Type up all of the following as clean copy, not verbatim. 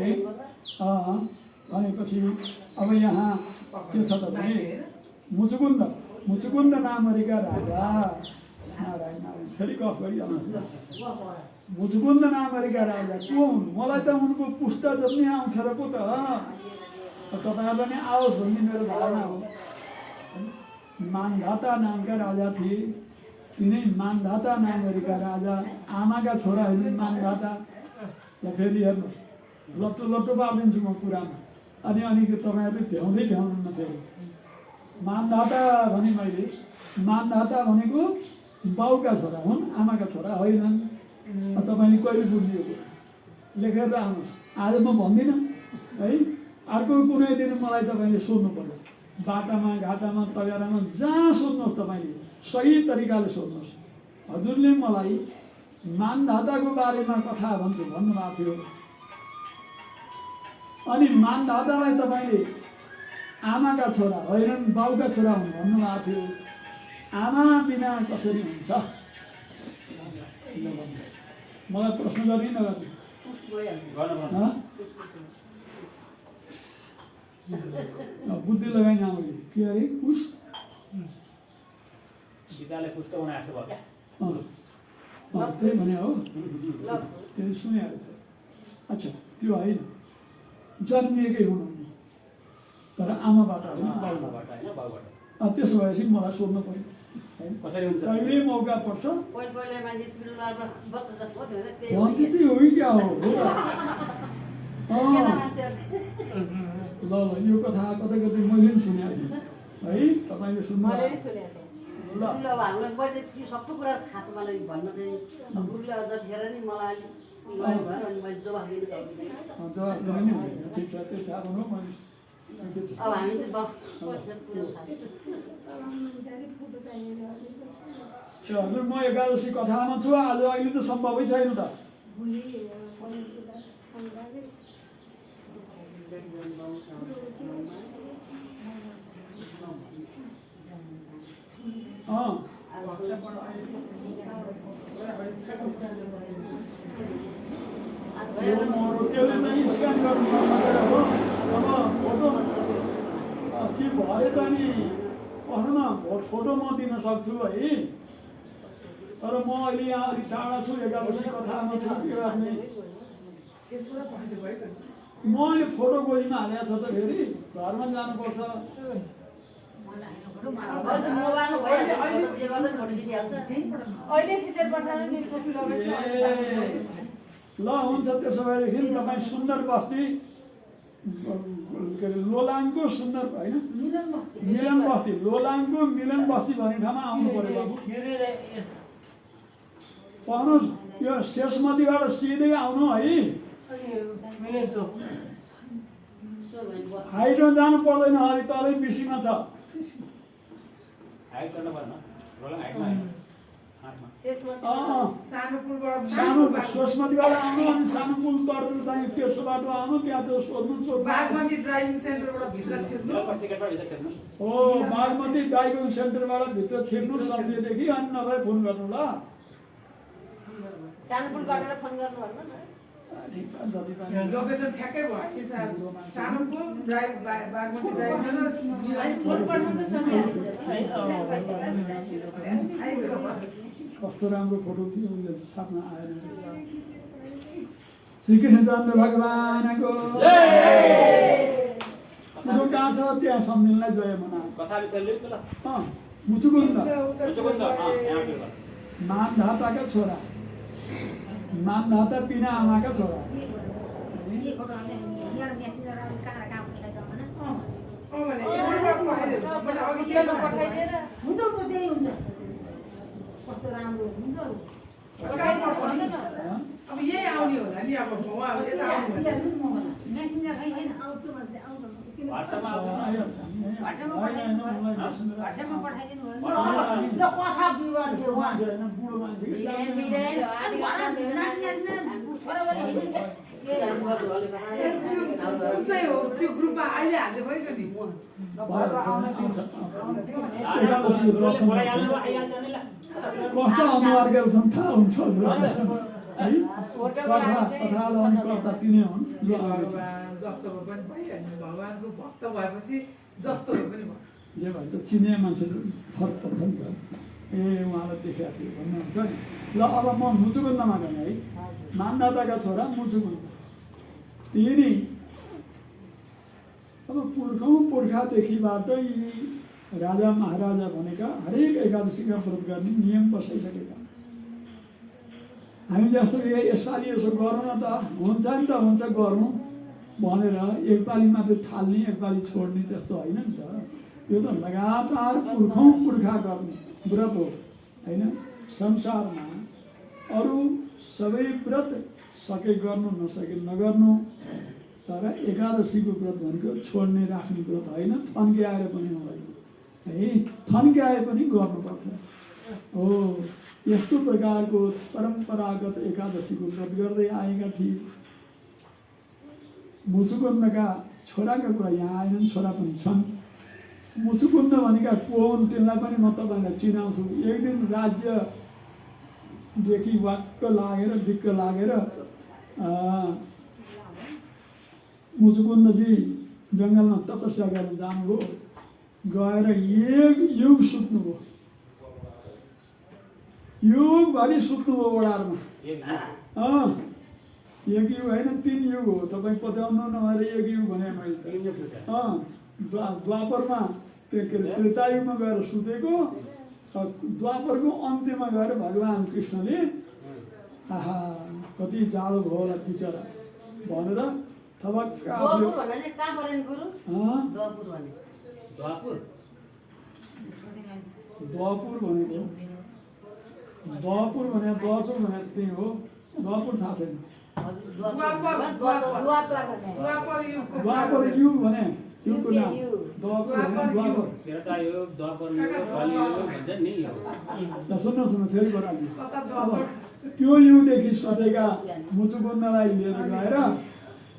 भने भनेपछि अब यहाँ के छ त भने मुचुकुन्द नामरीका राजा नारायण नारायण फेरि कफ गरिहाल्नु मुचुकुन्द नामरीका राजा को हुन् मलाई त उनको पुस्ता जन्मै आउँछ र पो त तपाईँहरूलाई नि आओस् भन्ने मेरो धारणा हो मानधाता नामका राजा थिए तिनै मानधाता नामरीका राजा आमाका छोराहरू मानधाता ल फेरि हेर्नुहोस् लट्टो लट्टो पालिदिन्छु म कुरामा अनि तपाईँहरूले भ्याउनुहुन्न फेरि मानधाता भने मैले मानधाता भनेको बाउका छोरा हुन् आमाका छोरा होइनन् तपाईँले कहिले बुझ्ने हो लेखेर आउनुहोस् आज म भन्दिनँ है अर्को कुनै दिन मलाई तपाईँले सोध्नु पर्यो बाटामा घाटामा तगारामा जहाँ सोध्नुहोस् तपाईँले सही तरिकाले सोध्नुहोस् हजुरले मलाई मानधाताको बारेमा कथा भन्नुभएको थियो अनि मानधातालाई तपाईँले आमाका छोरा होइनन् बाउका छोरा हुन् भन्नुभएको थियो आमा बिना कसरी हुन्छ मलाई प्रश्न गर्ने नगर्ने बुद्धि लगाइन आउने के अरे कुश त्यही भने हो त्यो सुनेको अच्छा त्यो होइन जन्मिएकै हुनुहुन्न तर आमाबाट होइन बाउबाट त्यसो भएपछि मलाई सोध्नु पर्यो कहिले मौका पर्छ भन्दै हो क्या हो ल यो कथा कतै कतै मैले पनि सुनेको थिएँ है तपाईँले सुन्नु सबै कुरा थाहा छ मलाई भन्न चाहिँ गुरुले जतिखेर नि मलाई जवाफ दिनु ठिक छ त्यो थाहा भनौँ अब हामी चाहिँ हजुर म एकादशी कथामा छु आज अहिले त सम्भवै छैन त त्यसले नै स्क्यान गर्नु नसकेर हो अब फोटो के भयो त नि भन्नु न फोटो म दिन सक्छु है तर म अहिले यहाँ अलिक टाढा छु एकादशी कथामा छु के गर्ने म अहिले फोटो गोजीमा हालेको छ त फेरि घरमा जानुपर्छ ल हुन्छ त्यसो भएदेखि तपाईँ सुन्दर बस्ती के अरे लोलाङको सुन्दर होइन मिलन बस्ती लोलाङको मिलन बस्ती भन्ने ठाउँमा आउनु पर्यो बाबु पढ्नुहोस् यो शेषमतीबाट सिधै आउनु है हाइटमा जानु पर्दैन अलि तलै बिसीमा छ सानो सोसमतीबाट आउनु अनि सानो पुल तर्नु चाहिँ तेस्रो बाटो आउनु त्यहाँ त्यो सोध्नु बागमती ड्राइभिङ सेन्टरबाट भित्र छिर्नु हो बागमती ड्राइभिङ सेन्टरबाट भित्र छिर्नु सम्झेदेखि अनि नभए फोन गर्नु ल सानो पुल गरेर फोन गर्नु भन्नु न ठिक छ जति पनि लोकेसन ठ्याक्कै भयो कि सानो पुल बागमती ड्राइभिङ फोन गर्नु त सँगै कस्तो राम्रो फोटो थियो उनले छाप्न आएन श्रीकृष्णचन्द्र भगवानको कुरो कहाँ छ त्यहाँ सम्मेलनलाई जय मना मुचुकुन्द मानधाताका छोरा मानधाता पिना आमाका छोरा अब यही आउने होला नि अब उहाँहरू यता त्यो ग्रुपमा अहिले हाल्दै भयो नि कस्तो अनुहार गर्छन् थाहा हुन्छ है कथा लाउने कर्ता तिनै हुन् हे भगवान जस्तो भए पनि भइहाल्ने भगवानको भक्त भएपछि जस्तो भए पनि भयो जे भए त चिने मान्छेहरू फरक पर्छ नि त ए उहाँलाई देखेको थियो भन्नुहुन्छ नि ल अब म मुचुकुन्दमा गएँ है मानदाताका छोरा मुचुकुन्द तिनी अब पुर्खादेखिबाट यी राजा महाराजा भनेका हरेक एकादशीका व्रत गर्ने नियम बसाइसकेका हामी जस्तो यसपालि यसो गरौँ न त हुन्छ नि त हुन्छ गरौँ भनेर एकपालि मात्रै थाल्ने एकपालि छोड्ने त्यस्तो होइन नि त यो त लगातार पुर्खा गर्ने व्रत हो होइन संसारमा अरू सबै व्रत सके गर्नु नसके नगर्नु तर एकादशीको व्रत भनेको छोड्ने राख्ने व्रत होइन थन्क्याएर पनि हुँदैन है थन्क्याए पनि गर्नुपर्छ हो यस्तो प्रकारको परम्परागत एकादशीको व्रत गर्दै आएका थिए मुचुकुन्दका छोराका कुरा यहाँ आएनन् छोरा पनि छन् मुचुकुन्द भनेका को हुन् तिनलाई पनि म तपाईँलाई चिनाउँछु एक दिन राज्यदेखि वाक्क लागेर दिक्क लागेर मुचुकुन्दजी जङ्गलमा तपस्या गर्न जानुभयो गएर एक युग सुत्नुभयो युगभरि सुत्नुभयो ओडारमा एक युग होइन 3 युग हो तपाईँ पत्याउनु नभएर एक युग भने मैले द्वापरमा त्यो के अरे त्रेतायुगमा गएर सुतेको द्वापरको अन्त्यमा गएर भगवान् कृष्णले आहा कति जाडो भयो होला बिचरा भनेर थपक्क द्वापुर भनेको द्वापुर भने द्वाचुर भने त्यही हो द्वापुर थाहा छैन द्वापर युग भने युगको नाम द्वापुर भने द्वापर सुन्नु फेरि बराली अब त्यो युगदेखि सटेका मुचुकुन्दलाई लिएर गएर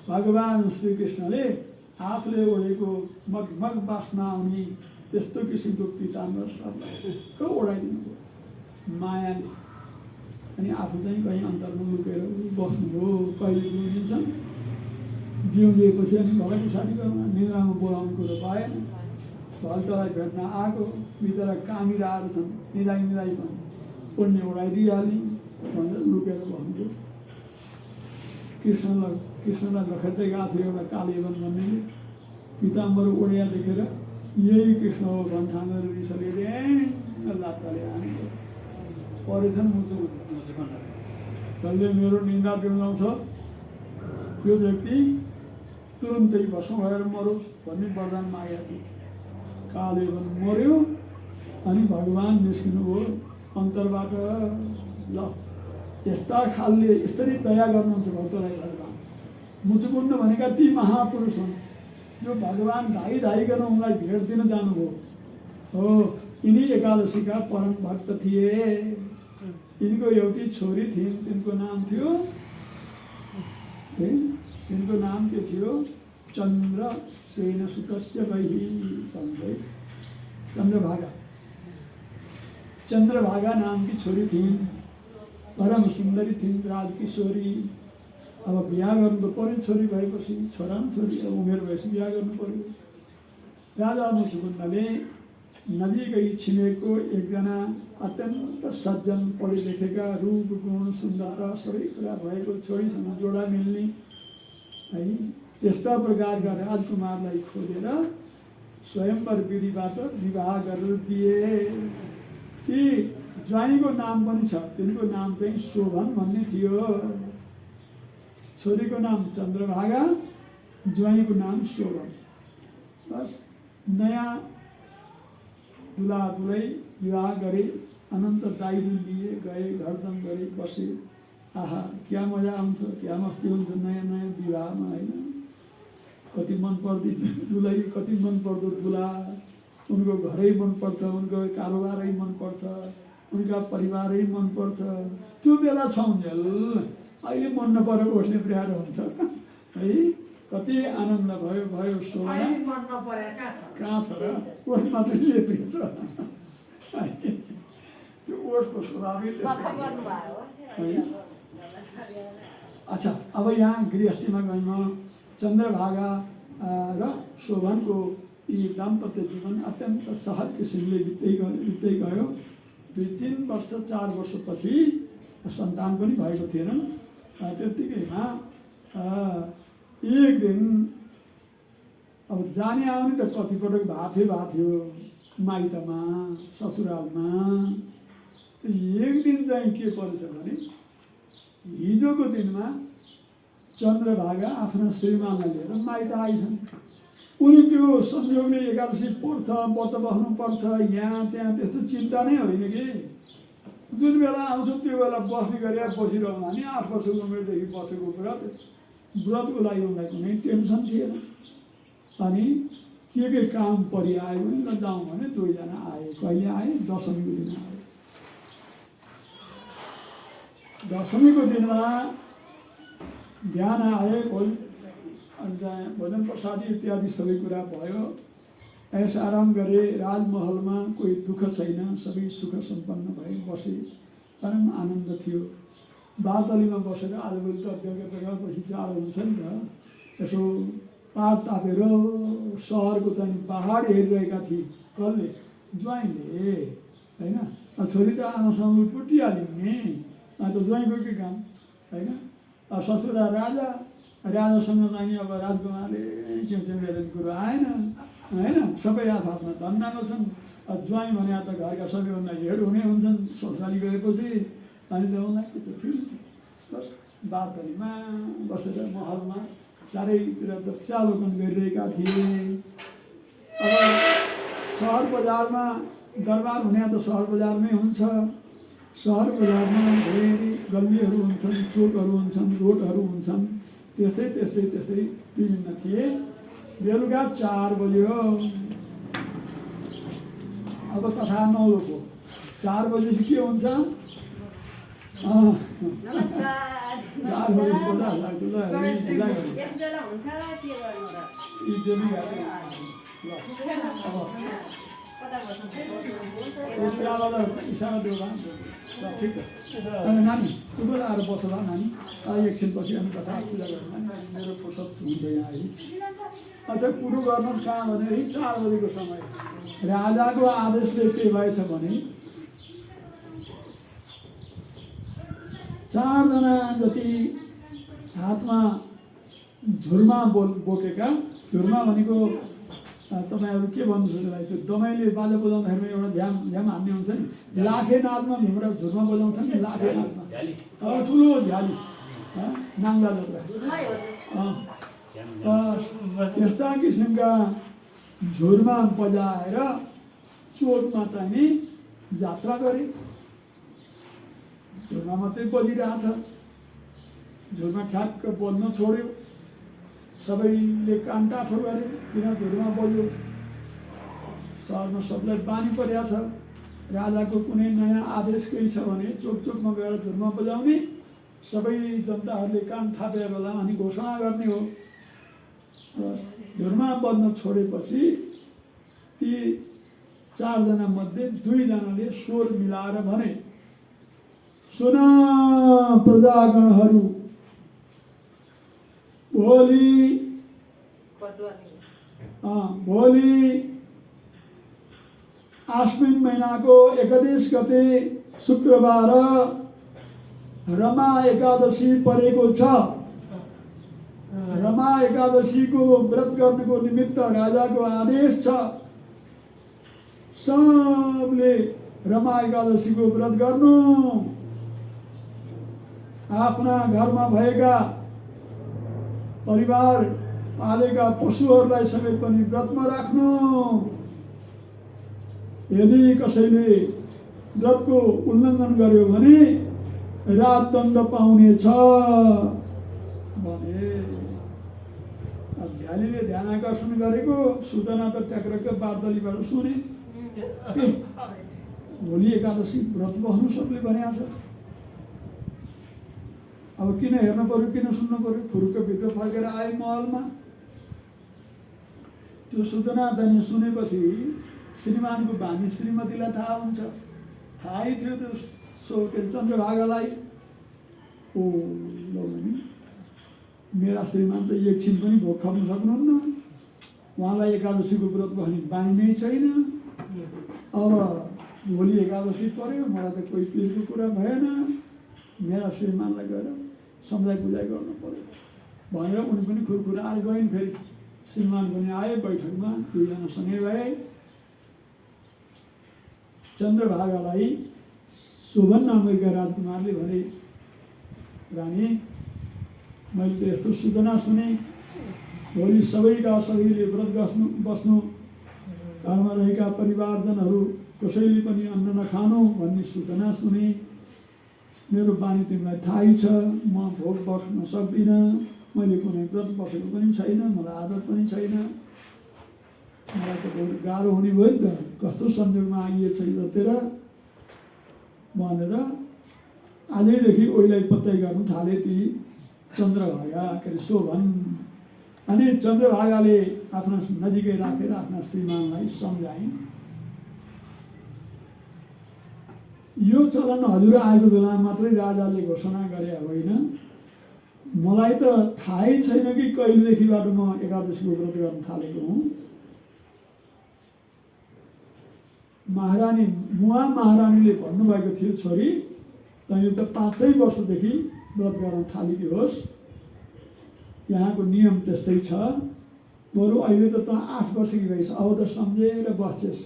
भगवान् श्रीकृष्णले आफूले ओढेको मगमग बास्ना आउने त्यस्तो किसिमको पीताम्बर सबलाई ओढाइदिनु भयो मायाले अनि आफू चाहिँ कहीँ अन्तरमा लुकेर बस्नुभयो कहिले बिउजिन्छन् बिउजिएपछि अनि भलै पछाडि गर्नु निद्रामा बोलाउनु कुरो पाएन भक्तलाई भेट्न आएको भित्र कामीर आएर छन् मिलाइ पनि पुण्य उडाइदिइहाल्ने भनेर लुकेर बस्नुभयो कृष्णलाई लखेट्दै गएको थियो एउटा कालीवन भन्नेले पीताम्बर ओढिया देखेर यही कृष्ण हो भन्ठानेर रिसले लात्ताले हानेको परेछन् मुचुकुन्द जसले मेरो निन्दा दिलाउँछ त्यो व्यक्ति तुरुन्तै भस्म भएर मरोस् भन्ने वरदान मागेको थियो कालीवन मर्यो अनि भगवान् निस्किनुभयो अन्तरबाट ल यस्ता खालले यसरी दया गर्नुहुन्छ भक्तलाई भगवान् मुचुकुन्द भनेका ती महापुरुष हुन् जो भगवान् धाइकन उनलाई भेट दिन जानुभयो हो यिनी एकादशीका परम भक्त थिए यिनको एउटी छोरी थिइन् तिनको नाम थियो के थियो चन्द्रसेन सुतस्य वैही भन्दै चन्द्रभागा नामकी छोरी थिइन् परम सुन्दरी थिइन् राजकिशोरी अब बिहा गर्नु त पर्यो छोरी भएपछि छोरा न छोरी उमेर भएपछि बिहा गर्नु पर्यो राजा मुचुकुन्दले नजिकै छिमेको एकजना अत्यन्त सज्जन पढे लेखेका रूप गुण सुन्दरता सबै कुरा भएको छोरीसँग जोडा मिल्ने है त्यस्ता प्रकारका राजकुमारलाई खोजेर स्वयंवर विधिबाट विवाह गरेर दिए ती ज्वाइँको नाम पनि छ तिनको नाम चाहिँ शोभन भन्ने थियो छोरीको नाम चन्द्रभागा ज्वाइँको नाम शोभन बस नयाँ दुला दुलै विवाह गरे अनन्त दाइजो लिए गए घरदम गरे बसे आहा क्या मजा आउँछ क्या मस्ती हुन्छ नयाँ विवाहमा होइन कति मन पर्दी दुलै कति मन पर्दो दुला उनको घरै मनपर्छ उनको कारोबारै मनपर्छ उनका परिवारै मनपर्छ त्यो बेला छौन्जेल अहिले मन नपरेर उठ्ने प्यारो हुन्छ है कति आनन्द भयो सोना कहाँ छ र ओठ मात्रै लेप्रिन्छ त्यो ओठको स्वभावै अच्छा, अब यहाँ गृहस्थीमा गयौँ। चन्द्रभागा र शोभनको यी दाम्पत्य जीवन अत्यन्त सहज किसिमले बित्दै गयो। 2-3 वर्ष 4 वर्षपछि सन्तान पनि भएको थिएन। त्यत्तिकैमा एक दिन अब जाने आउने त कतिपटक भएको थियो माइतमा ससुरालमा। एक दिन चाहिँ के परेछ भने हिजोको दिनमा चन्द्रभागा आफ्ना श्रीमानलाई लिएर माइत आइछन्। उनी त्यो संयोगले एकादशी पर्छ, व्रत बस्नुपर्छ, यहाँ त्यहाँ त्यस्तो चिन्ता नै होइन कि। जुन बेला आउँछ त्यो बेला बस्ने गरेर बसिरहनु भने 8 वर्षको उमेरदेखि बसेको व्रतको लागि उनलाई कुनै टेन्सन थिएन। अनि के काम परिआयो भने ल जाउँ भने 2 जना आए। कहिले आए? दशमीको दिन आए। दशमीको दिनमा बिहान आए। भोजन प्रसादी इत्यादि सबै कुरा भयो। ऐस आराम गरे। राजमहलमा कोही दुःख छैन, सबै सुख सम्पन्न भए बसे। परम आनन्द थियो। बारतलीमा बसेर आजभोलि त बेलुका पछि जाडो हुन्छ नि त, यसो पात तापेर सहरको चाहिँ पहाड हेरिरहेका थिए। कसले? ज्वाइँले होइन। छोरी त आमासँग पुटिहाल्यो नि, त ज्वाइँको के काम होइन। ससुरा राजासँग चाहिँ अब राजकुमारले छेउछेउ हेर्ने कुरो आएन होइन। सबै आफ्ना धन्दामा छन्। ज्वाइँ भने त घरका सबैभन्दा हेड हुने हुन्छन् ससुराली गएपछि। अनि त उनलाई के छ, ठिक छ। बस बारतलीमा बसेर महलमा चारैतिर दृश्यावलोकन गरिरहेका थिए। अब सहर बजारमा दरबार हुने त सहर बजारमै हुन्छ। सहर बजारमा धेरै गल्लीहरू हुन्छन्, चोकहरू हुन्छन्, रोडहरू हुन्छन्। त्यस्तै विभिन्न थिए। बेलुका 4 बज्यो। अब कथा नौलोको 4 बजेपछि के हुन्छ? 4 बजे बोला इसारा देऊ ल, ठिक छ। अनि नानी तँ पनि आएर बस ल नानी। एकछिनपछि अनि कथा पूजा गर्नु। मेरो फुर्सद हुन्छ यहाँ है। अच्छा, कुरो गर्नु कहाँ भने 4 बजेको समय राजाको आदेशले के भएछ भने 4 जना जति हातमा झुर्मा बोकेका। झुर्मा भनेको तपाईँहरू के भन्नु त्यसलाई, त्यो दमाईले बाजा बजाउँदाखेरि एउटा झ्याम हान्ने हुन्छ नि। लाखे नाचमा भीमरा झुर्मा बजाउँछ नि। लाखे नाचमा ठुलो झ्याली, नाङ्ला जत्रा। यस्ता किसिमका झुर्मा बजाएर चोकमा चाहिँ जात्रा गरे। झुर्मा मात्रै बजिरहेछ। झुर्मा ठ्याक्क बज्न छोड्यो। सबैले कान टाठो गरे, किन झुर्मा बज्यो। सहरमा सबलाई बानी परेको छ। राजाको कुनै नयाँ आदेश केही छ भने चोकमा गएर झुर्मा बजाउने, सबै जनताहरूले कान थापेर बेला अनि घोषणा गर्ने हो। झुर्मा बज्न छोडेपछि ती 4 जना मध्ये 2 जनाले स्वर मिलाएर भने, सुन प्रजागणहरू, भोलि आश्विन महिनाको 31 गते शुक्रबार रमा एकादशी परेको छ। रमा एकादशीको व्रत गर्नको निमित्त राजाको आदेश छ। सबले रमा एकादशीको व्रत गर्नु। आफ्ना घरमा भएका परिवार पालेका पशुहरूलाई समेत पनि व्रतमा राख्नु। यदि कसैले व्रतको उल्लङ्घन गर्यो भने राजदण्ड पाउनेछ भने। झ्यालीले ध्यान आकर्षण गरेको सूचना त ट्याक्रक्क बारदलीबाट सुने। भोलि एकादशी व्रत बस्नु सबले भनेको छ। अब किन हेर्नु पर्यो, किन सुन्नु पर्यो? फुरुक्क भित्र फर्केर आए महलमा। त्यो सूचना चाहिँ सुनेपछि श्रीमानको भानी श्रीमतीलाई थाहा हुन्छ। थाहै थियो त्यो चन्द्रभागालाई। ओ ल भने मेरा श्रीमान त एकछिन पनि भोक खानु सक्नुहुन्न, उहाँलाई एकादशीको व्रत बस्ने बानी नै छैन। अब भोलि एकादशी पर्यो, मलाई त कोही पिरको कुरा भएन, मेरा श्रीमानलाई गएर सम्झाइ बुझाइ गर्नु पर्यो भनेर उनी पनि खुरखुराएर गइन्। फेरि श्रीमान पनि आए बैठकमा, दुईजना सँगै भए। चन्द्रभागालाई शोभन नामका राजकुमारले भने, रानी मैले त यस्तो सूचना सुने, भोलि सबैले व्रत बस्नु, घरमा रहेका परिवारजनहरू कसैले पनि अन्न नखानु भन्ने सूचना सुने। मेरो बानी तिमीलाई थाहै छ, म भोग बस्न सक्दिनँ, मैले कुनै व्रत बसेको पनि छैन, मलाई आदत पनि छैन, मलाई त बहुत गाह्रो हुने भयो नि त, कस्तो संयोगमा आइएछ यो तेरा भनेर आजैदेखि ओइलाई पत्याइ गर्नु थाले ती चन्द्रभागा के अरे शोभन। अनि चन्द्रभागाले आफ्ना नजिकै राखेर आफ्ना श्रीमानलाई सम्झाइन्। यो चलन हजुर आएको बेला मात्रै राजाले घोषणा गरे होइन, मलाई त थाहै छैन कि कहिलेदेखिबाट म एकादशीको व्रत गर्न थालेको हुँ। महारानीले भन्नुभएको थियो, छोरी तैँले त 5 वर्षदेखि व्रत गर्न थालेकी होस्, यहाँको नियम त्यस्तै छ, बरु अहिले त 8 वर्षकी भइस्, अब त सम्झेर बस्छेस्,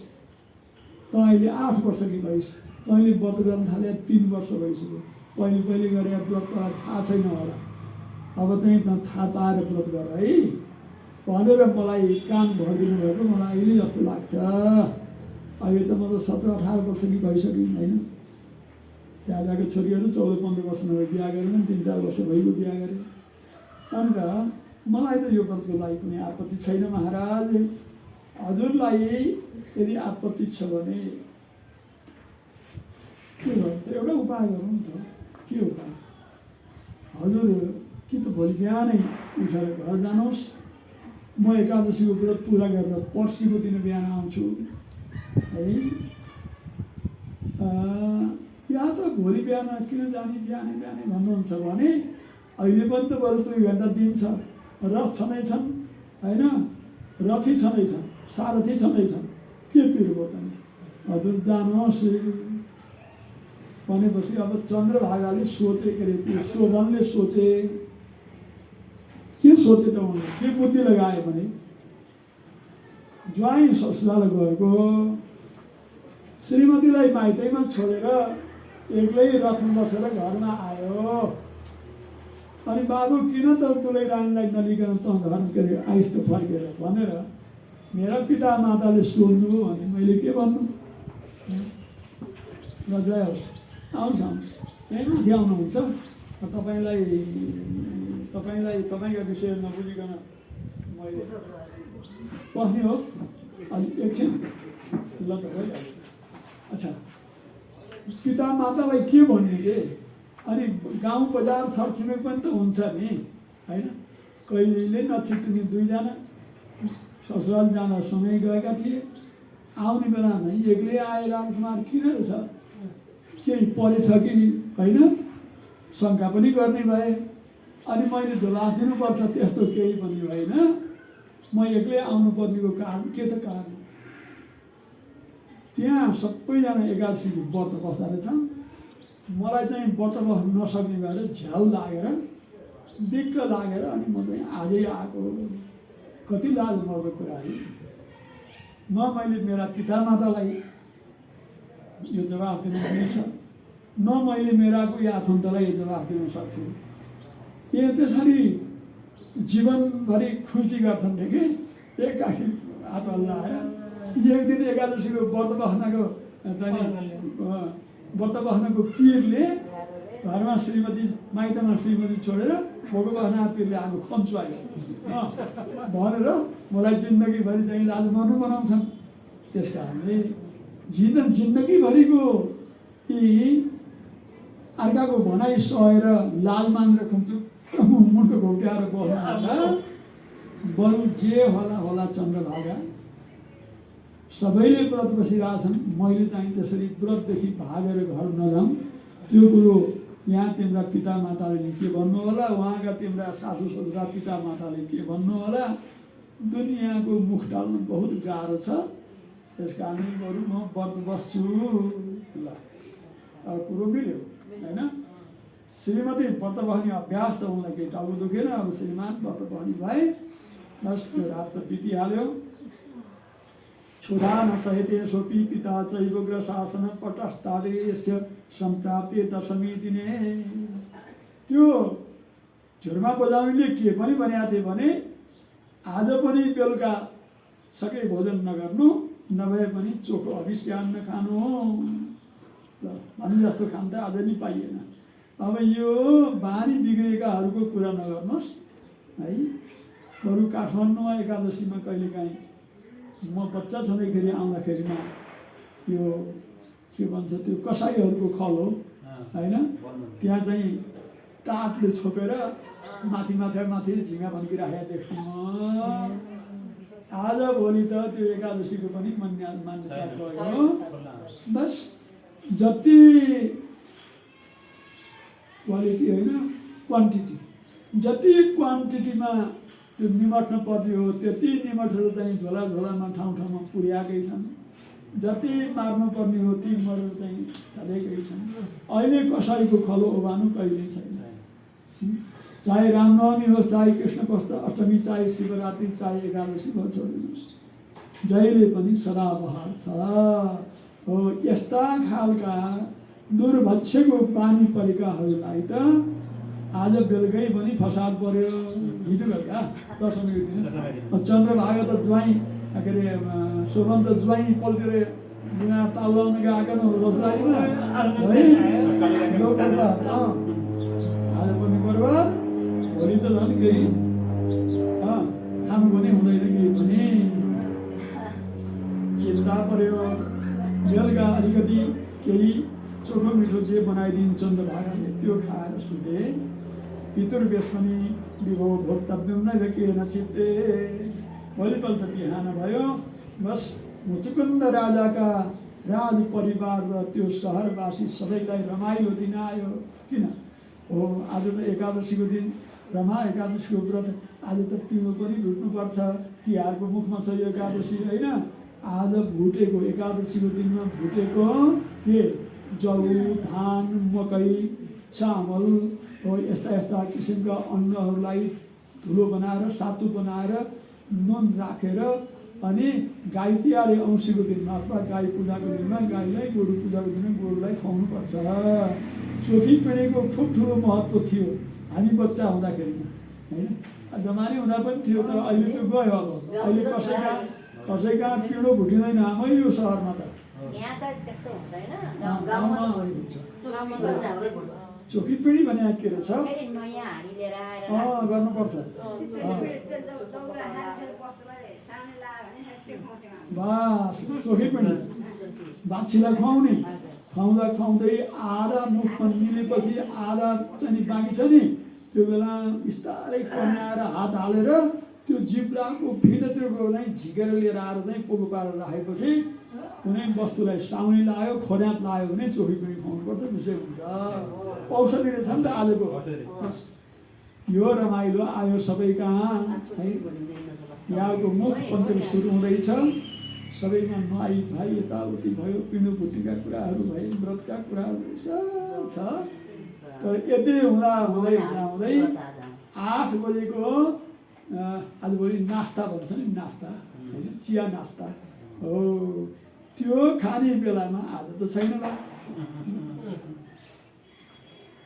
अहिले 8 वर्षकी भइस्, तैँले व्रत गर्न थाले 3 वर्ष भइसक्यो, पहिले गरे व्रत तँलाई थाहा छैन होला, अब चाहिँ त थाहा पाएर व्रत गर है भनेर मलाई कान भरिदिनु भएको मलाई अहिले जस्तो लाग्छ। अहिले त म त 17-18 वर्षकी भइसकेँ होइन, राजाको छोरीहरू 14-15 वर्ष नभए बिहा गरेन, 3-4 वर्ष भइगयो बिहा गरे। भनेर मलाई त यो व्रतको लागि कुनै आपत्ति छैन महाराज, हजुरलाई यदि आपत्ति छ भने के गर्नु त, एउटा उपाय गरौँ नि त। के उपाय? हजुर कि त भोलि बिहानै उठेर घर जानुहोस्, म एकादशीको व्रत पुरा गरेर पर्सिको दिन बिहान आउँछु है, या त भोलि बिहान किन जाने बिहानै भन्नुहुन्छ भने अहिले पनि त बरु 2 घन्टा दिन छ, रथ छँदैछन् होइन, रथी छँदैछन्, सारथी छँदैछन्, के पिर भयो त नि, हजुर जानुहोस् भनेपछि अब चन्द्रभागाले सोचे, के अरे त्यो शोभनले सोचे, के सोचे त उनले के बुद्धि लगाए भने ज्वाइँ ससुराल गएको श्रीमतीलाई माइतैमा छोडेर एक्लै रथमा बसेर घरमा आयो। अनि बाबु किन त तुलै रानीलाई नलिकन त घर के अरे आइस त फर्केर भनेर मेरा पिता माताले सोध्नु भने मैले के भन्नु? नजाओस्, आउनुहोस् यहीँ माथि आउनुहुन्छ, तपाईँका विषय नबुझिकन मैले बस्ने हो, अलिक एकछिन ल त भइहाल्यो। अच्छा, पिता मातालाई के भन्ने के? अनि गाउँ बजार छरछिमेक पनि त हुन्छ नि होइन, कहिले नछिट्ने 2 जना ससुराल जाँदा सँगै गएका थिए, आउने बेलामा एक्लै आए राजकुमार किन रहेछ, केही परेछ कि होइन शङ्का पनि गर्ने भए। अनि मैले जवाफ दिनुपर्छ, त्यस्तो केही पनि होइन, म एक्लै आउनुपर्नेको कारण के त कारण? त्यहाँ सबैजना एकादशीको व्रत बस्दा रहेछन्, मलाई चाहिँ व्रत बस्न नसक्ने भएर झ्याउ लागेर दिक्क लागेर अनि म चाहिँ आजै आएको। कति लाज मर्दो कुरा है। न मैले मेरा पितामातालाई यो जवाफ दिन मिल्छ, न मैले मेरा कोही आफन्तलाई यो जवाफ दिन सक्छु। यो त्यसरी जीवनभरि खुसी गर्छन् कि एकाकी हात हल्लाएर एक दिन एकादशीको व्रत बस्नको पिरले घरमा श्रीमती माइतमा श्रीमती छोडेर भोग बस्न पिरले आगो खन्चुवायो भनेर मलाई जिन्दगीभरि चाहिँ लाज मर्नु बनाउँछन्। त्यस कारणले जिन्दगीभरिको यी अर्काको भनाइ सहेर लाज मानेर खुम्चु मुन्टो घोट्याएर बस्नुभन्दा बरु जे होला होला चन्द्रभागा सबैले व्रत बसिरहेछन्, मैले चाहिँ त्यसरी व्रतदेखि भागेर घर नजाउँ त्यो कुरो यहाँ तिम्रा पिता माताले के भन्नु होला, उहाँका तिम्रा सासू ससुरा पिता माताले के भन्नु होला। दुनियाँको मुख टाल्नु बहुत गाह्रो छ, त्यस कारण बरु म व्रत बस्छु। ल अब कुरो मिल्यो होइन। श्रीमती व्रत बस्ने अभ्यास छ, उनलाई केही टाउको दुखेन। अब श्रीमान व्रत बस्ने भए, बस त्यो रात त बितिहाल्यो। क्षुधा न सहिते सोपी पिता चैवग्र शासन पटस्ताले यस्य सम्प्राप्ते दशमी दिने। त्यो झुरमा बजाउनेले के पनि भनेको थिए भने आज पनि बेलुका सके भोजन नगर्नु, नभए पनि चोखो अभिष्यान्न खानु। ल भने जस्तो खान त आज नि पाइएन। अब यो बानी बिग्रेकाहरूको कुरा नगर्नुहोस् है। बरु काठमाडौँमा एकादशीमा कहिलेकाहीँ म बच्चा छँदैखेरि आउँदाखेरिमा यो के भन्छ त्यो कसाईहरूको खल हो होइन, त्यहाँ चाहिँ टाटले छोपेर माथि माथि झिँगा भन्किराखेको देख्थेँ म। आज भोलि त त्यो एकादशीको पनि मान्यता गयो। बस जति क्वालिटी होइन क्वान्टिटी, जति क्वान्टिटीमा त्यो निमट्न पर्ने हो त्यति निमटहरू चाहिँ झोला झोलामा ठाउँ ठाउँमा पुर्याएकै छन्। जति मार्नुपर्ने हो ती मरहरू चाहिँ हालेकै छन्। अहिले कसैको खलो ओभानु कहिल्यै छैन। चाहे रामनवमी होस्, चाहे कृष्ण पक्ष अष्टमी, चाहे शिवरात्रि, चाहे एकादशी भयो, छोडिदिनुहोस्, जहिले पनि सदाबहार छ। हो यस्ता खालका दुर्भक्षको बानी परेकाहरूलाई त आज बेलुकै पनि फसाद पर्यो। हिजो बेलुका दशमीको दिन चन्द्रभागा त ज्वाइँ के अरे शोभन त ज्वाइँ पल्टेर बिना ताल लाउनु गएको न रोजगारीमा है। आज पनि बर्बाद, भोलि त झन् केही खानु पनि हुँदैन, केही पनि चिन्ता पर्यो। बेलुका अलिकति केही चोखो मिठो जे बनाइदिन्छ चन्द्रभागाले त्यो खाएर सुते। पितृवेश पनि विभो भोक्तव्यम न व्यकेन चित्ते। भोलिपल्ट बिहान भयो, बस मुचुकुन्द राजाका राज परिवार र त्यो सहरवासी सबैलाई रमाइलो दिन आयो। किन हो आज त एकादशीको दिन, रमा एकादशीको व्रत। आज त पिउनु पनि भुट्नुपर्छ, तिहारको मुखमा छ यो एकादशी होइन। आज भुटेको एकादशीको दिनमा भुटेको के जौ, धान, मकै, चामल हो यस्ता यस्ता किसिमका अन्नहरूलाई धुलो बनाएर सातु बनाएर नुन राखेर अनि गाई तिहार औँसीको दिनमा अथवा गाई पूजाको दिनमा गाईलाई, गोरु पूजाको दिनमा गोरुलाई खुवाउनुपर्छ। चोखी पिँढीको खुब ठुलो महत्त्व थियो हामी बच्चा हुँदाखेरिमा होइन। जमाने हुँदा पनि थियो, तर अहिले त्यो गयो। अब अहिले कसैका पिँढो भुटिँदैन हामै यो सहरमा त। चोखी पिँढी भने के रहेछ गर्नुपर्छ। बस चोखी पिँढी बाछीलाई खुवाउने, खुवाउँदै आधा मुखमा मिलेपछि आधा चाहिँ बाँकी छ नि, त्यो बेला बिस्तारै कन्याएर हात हालेर त्यो जिब्राको फिँदैतिर चाहिँ झिकेर लिएर आएर चाहिँ पोको पारेर राखेपछि कुनै वस्तुलाई साउनी लायो, खोर्यात लायो भने चोखी पिँढी खुवाउनुपर्छ, विषय हुन्छ। औषधि रहेछ नि त आजको। यो रमाइलो आयो सबै कहाँ है। यहाँको मुख पञ्चमी सुरु हुँदैछ, सबैमा नुहाई धुवाई यताउति भयो, पिँढो भुट्नेका कुराहरू भए, व्रतका कुराहरू छ। तर यति हुँदा 8 बजेको आजभोलि नास्ता भन्छ नि, नास्ता होइन, चिया नास्ता हो, त्यो खाने बेलामा आज त छैन बा।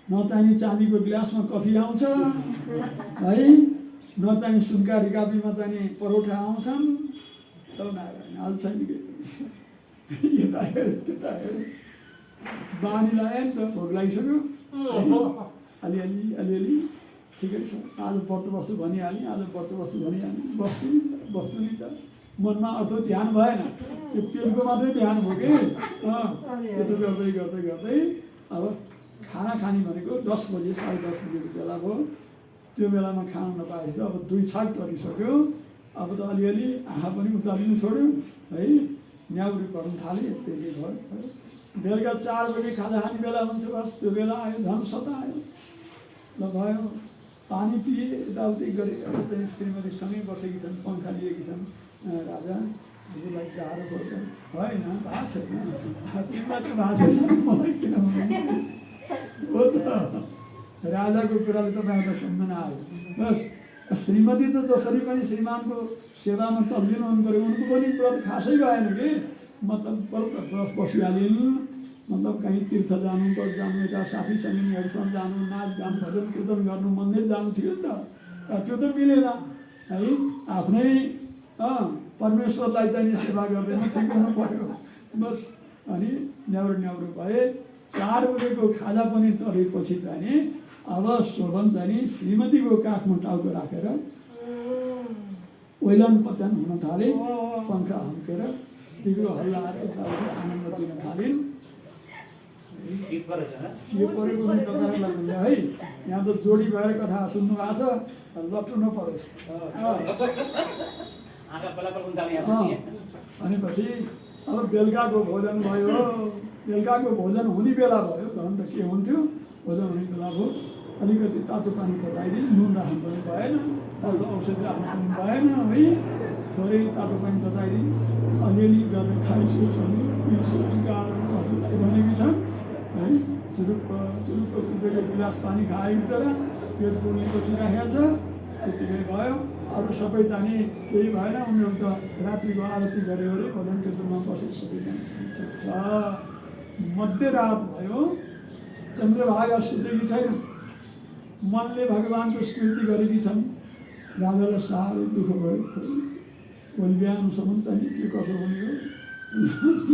नचाहिने चाँदीको गिलासमा कफी आउँछ है, नचाहिने सुनकारी कापीमा चाहिँ परोठा आउँछन्। आज छैन केही पनि। यता हेर त्यता हेर, बानी लाग्यो नि त, भोक लागिसक्यो। अलिअलि ठिकै छ। आज व्रत बस्छु भनिहालेँ, आज व्रत बस्छु भनिहालेँ, बस्छु नि त। मनमा अर्थ ध्यान भएन, त्यो पेटको मात्रै ध्यान भयो कि। त्यसो गर्दै अब खाना खाने भनेको 10 बजे 10:30 बजेको बेला भयो। त्यो बेलामा खानु नपाएपछि अब 2 छाक टरिसक्यो। अब त अलिअलि आँखा पनि उचालिनु छोड्यो है, न्याउरी पर्न थाल्यो, त्यति भयो। बेलुका 4 बजे खाजा खाने बेला हुन्छ, बस त्यो बेला आयो, झन् सता आयो। ल भयो, पानी पिए, यताउति गरे। अब चाहिँ श्रीमती सँगै बसेकी छन्, पङ्खा लिएकी छन्। राजा हजुरलाई गाह्रो पर्छ होइन, भएको छैन, तिमीलाई त भएको छैन, मलाई किन हो त। राजाको कुराले तपाईँहरूलाई सम्झना आयो। बस श्रीमती त जसरी पनि श्रीमानको सेवामा तल्लिनु हुनु पऱ्यो, उनको पनि व्रत खासै भएन कि, मतलब व्रत बसिहालिन्, मतलब कहीँ तीर्थ जानु, यता साथी सङ्गिनीहरूसँग जानु, नाचगान भजन कीर्तन गर्नु, मन्दिर जानु थियो नि त, त्यो त मिलेन है। आफ्नै परमेश्वरलाई चाहिँ सेवा गर्दैन, ठिक हुनु पऱ्यो बस। अनि न्याउरो भए। 4 बजेको खाजा पनि तरेपछि चाहिँ अब शोभन चाहिँ श्रीमतीको काखमा टाउको राखेर ओइलान पत्यान हुन थाले, पङ्खा हम्केर तिम्रो हल्लाएर यताउति आनन्द दिन थालिन्। के परेको पनि तपाईँहरूलाई भन्दा है, यहाँ त जोडी भएर कथा सुन्नु भएको छ, लट्टु नपरोस्। भनेपछि अब बेलुकाको भोजन भयो, बेलुकाको भोजन हुने बेला भयो, झन् त के हुन्थ्यो, भोजन हुने बेला भयो। अलिकति तातो पानी तताइदिनु, नुन राख्नु पनि भएन, तातो औषधि राख्नु पनि भएन है। थोरै तातो पानी तताइदिनु, अलिअलि गरेर खाइसोस् भने पिइसोस्, गाह्रो हजुरलाई भनेकी छन् है। चुरुप्प एक गिलास पानी खायो बिचरा, पेट पुग्ने बसिराखेको छ। त्यतिकै भयो, अरू सबै जाने केही भएन। उनीहरू त रात्रिको आरती गऱ्यो अरे, भजन कीर्तनमा बसे सबैजना ठिक छ। मध्यरात भयो, चन्द्रभागा सुतेकी छैन, मनले भगवानको स्मृति गरेकी छन्। राजालाई साह्रै दुःख भयो। भोलि बिहानसम्म चाहिँ के कसो हुने हो,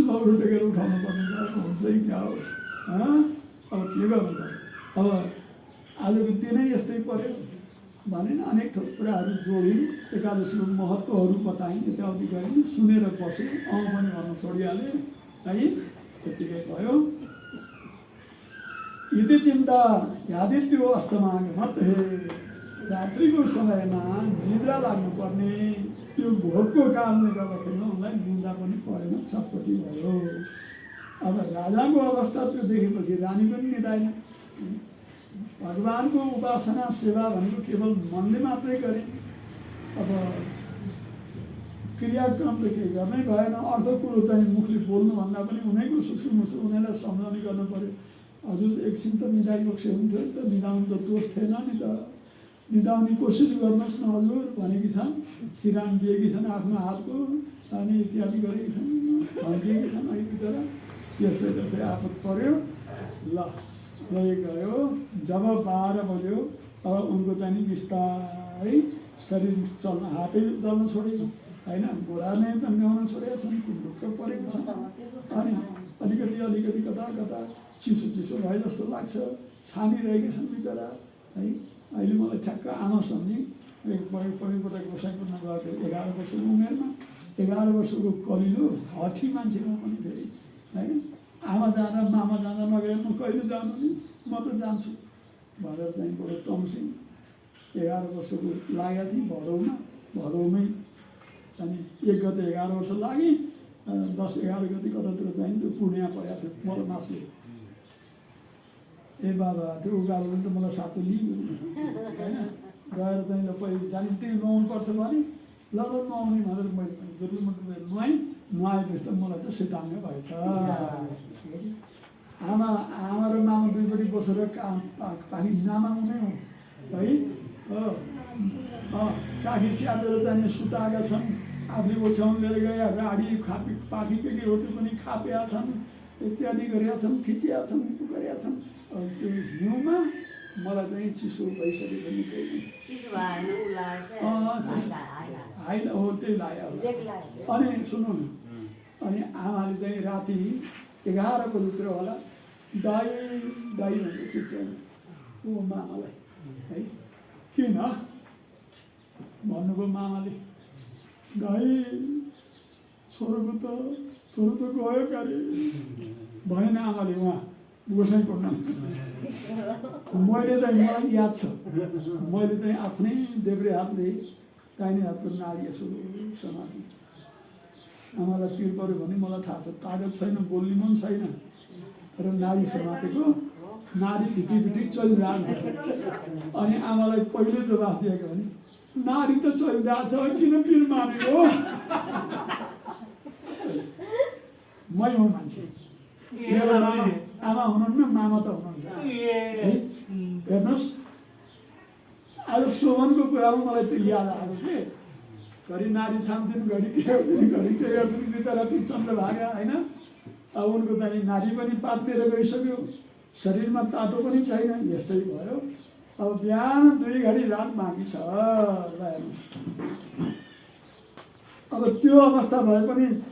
लौरो टेकेर उठाउनु पर्ने हुन्छ कि क्या हो, अब के गर्नु त। अब आजको दिनै यस्तै पऱ्यो भने अनेक थोक कुराहरू जोडिन्, एकादशीको महत्त्वहरू बताइन्, यताउति गरिन्, सुनेर बसेँ, पनि भन्न छोडिहालेँ है। त्यतिकै भयो। यदि चिन्ता यादित्यो अस्तमागमत, हे रात्रिको समयमा निद्रा लाग्नुपर्ने, यो भोकको कारणले गर्दाखेरि उनलाई निद्रा पनि परेन, छटपटी भयो। अब राजाको अवस्था त्यो देखेपछि रानी पनि निदाएन। भगवानको उपासना सेवा भनेको केवल मनले मात्रै गरे, अब क्रियाक्रम त केही गर्नै भएन। अर्थ कुरो चाहिँ मुखले बोल्नुभन्दा पनि उनीको सुसुमुसु उनीहरूलाई सम्झाउने गर्नु पऱ्यो। हजुर एकछिन त निदाइबक्से हुन्थ्यो नि त, निदाउनु त दोष थिएन नि त, निदाउने कोसिस गर्नुहोस् न हजुर भनेकी छन्। सिरान दिएकी छन् आफ्नो हातको, अनि इत्यादि गरेकी छन्, हल्किएकी छन् अहिलेतिर। त्यस्तै त्यस्तै आपत पऱ्यो। ल गयो। जब 12 बज्यो, अब उनको चाहिँ बिस्तारै शरीर चल्न, हातै चल्न छोडेको होइन, घोडा नै तन्काउन छोडेका छन्, ढुक्क परेको छ। अनि अलिकति कता चिसो भए जस्तो लाग्छ, छामिरहेकी छन् बिचरा है। अहिले मलाई ठ्याक्क आमा सम्झी, पहिलोपटक गोसाइँपुरमा गएको 11 वर्षको उमेरमा, 11 वर्षको कलिलो हठी मान्छे म पनि फेरि होइन। आमा जाँदा मामा जाँदा नगएर म कहिले जानु नि, म त जान्छु भनेर चाहिँ बडो तम्सिङ। 11 वर्षको लागेको थिएँ भदौमै चाहिँ 1 गते 11 वर्ष लागि, 10-11 गते कतातिर चाहिँ त्यो पूर्णिमा परेको थियो मलाई मासले। ए बाबा त्यो उकालोले त मलाई सातो लियो होइन। गएर चाहिँ ल पहिले जाने त्यही नुहाउनुपर्छ भने ल नुहाउने भनेर मैले जरुर नुहाएपछि त मलाई त सेताङ्ग भएछ। आमा र मामा दुईपट्टि बसेर पाखी नामाउने हो है। काखी च्यापेर जाने सुताएका छन्, आफूले ओछ्याउनु लिएर गए, राडी पाखी के हो त्यो पनि खापेका छन्, इत्यादि गरेका छन्, थिचिया छन्, गरेका छन्। त्यो हिउँमा मलाई चाहिँ चिसो भइसक्यो भने होइन हो त्यही लाग्यो। अनि सुन्नु न, अनि आमाले चाहिँ राति 11 बजीतिर होला दाई भनेर चिच्याउनु ओ मामालाई है। किन भन्नुभयो मामाले, दाई छोरो त गयो कार्य भएन। आमाले उहाँ गोसाइँकोटमा मैले चाहिँ मलाई याद छ, मैले चाहिँ आफ्नै देब्रे हातले दाहिने हातको नारी यसो समाति आमालाई पिर पऱ्यो भने मलाई थाहा छ, तागत छैन, बोल्ने पनि छैन, तर नारी समातेको नारी भिटी चलिरहेको छ। अनि आमालाई पहिले जवाफ दिएको भने नारी त चलिरहेको छ, किन पिर मानेको? मै हो मान्छे, मेरो आमा हुनुहुन्न, मामा त हुनुहुन्छ है। हेर्नुहोस्, आज शोभनको कुरामा मलाई त याद आएको के, घरि नारी थाम्थिन्, घरि के गर्छन्, बिचरा ती चन्द्रभागा होइन। अब उनको चाहिँ नारी पनि पात्लिएर गइसक्यो, शरीरमा तातो पनि छैन, यस्तै भयो। अब बिहान 2 घडी रात बाँकी छ। ल हेर्नुहोस्, अब त्यो अवस्था भए पनि